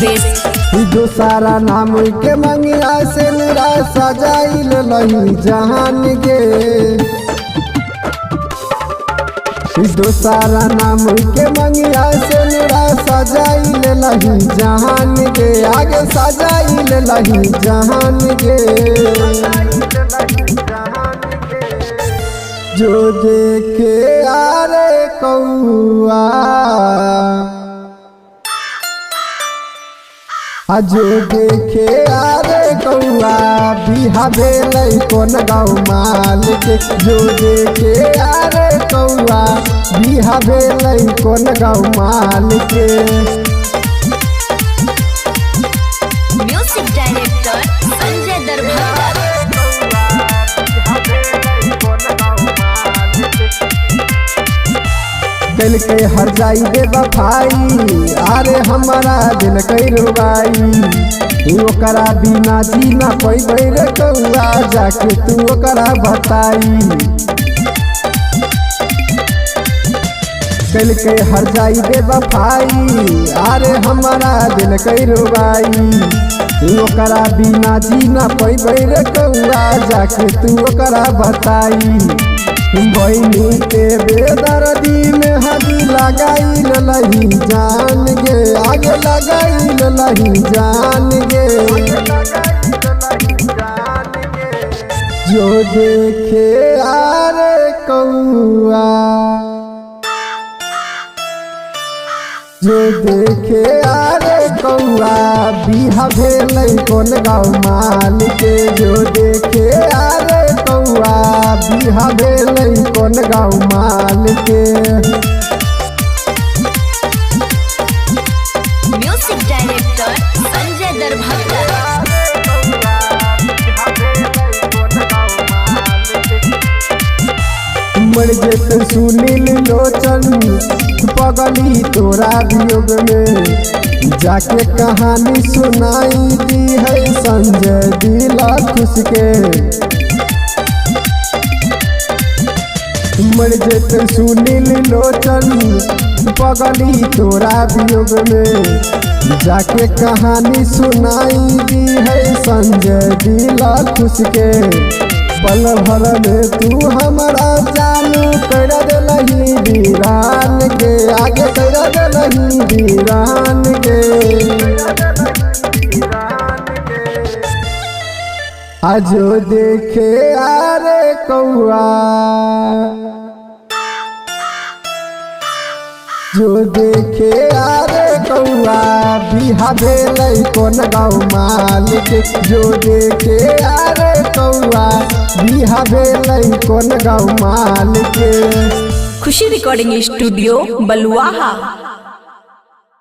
Best. जो सारा नाम के मंगिया से मेरा सजाइल लही जहान गे, दो सारा नाम के मंगिया से मेरा सजाइल लही जहान गे, आगे सजाइल लही जहान गे। जो देखे आरे कौआ, जो देखे आरे कौआ बिहा भेलै कोन गाँव मालिक, जो देखे आरे कौआ बिहा भेलै कोन गाँव मालिक। Music director Sanjay Darbhanga. दिल के हर जाई दे बफाई, अरे हमारा दिल कई रुबाई, ओकरा बिना जीना पैबै रे कौआ, जाके तू ओकरा बताई। दिल के हर जाई दे बफाई, अरे हमारा दिल कई रुबाई, ओकरा बिना जीना पैबै रे कौआ, जाके तू ओकरा बताई। बहनी के बेदर्दी में हदी लगाइल लही जान गे, आगे लगाइल लही जान गे। जो देखे आरे कौआ, जो देखे आरे कौआ बिहा भेलै कोन गाँव मालिक, जो देखे आरे कौआ बिहा भेलै कोन गाँव मालिक। Music director Sanjay Darbhanga. मर जेत सुनील लोचन पगली तोरा वियोग में, जाके कहानी सुनाई दी है संजय दिला खुश के। मर जेत सुनील लोचन पगली तोरा वियोग में, जाके कहानी सुनाई दी है संजय दिला खुश के। पल भर में तू हमारा जानू कर देलही वीरान गे, आगे कर देलही वीरान गे। आजो देखे आरे कौआ, जो देखे आरे कौआ बिहा भेलै कोन गाँव मालिक, जो देखे आरे कौआ बिहा भेलै कोन गाँव मालिक। खुशी रिकॉर्डिंग स्टूडियो बलुआहा।